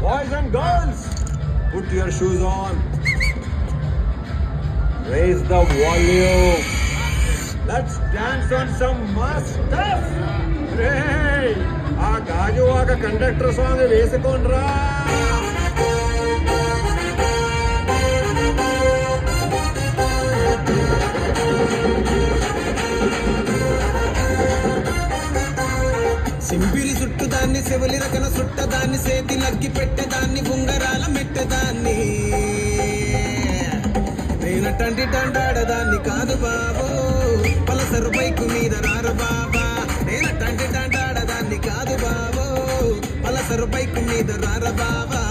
Boys and girls, put your shoes on. Raise the volume. Let's dance on some mass stuff. Hey, ఆ గాజు వాక conductor song వేసుకోండ్రా. సింపిరి చుట్టుదాన్ని Shivali రకన చుట్టదాన్ని సేతి లగ్గి పెట్టేదాన్ని ఉంగరాల మెట్టదాన్ని నేనటంటి దండాడదాన్ని కాదు బాబు Pulsar bike మీద రారు బాబా నేనటంటి దండాడదాన్ని కాదు బాబు పలసరు బైకు మీద రార బాబా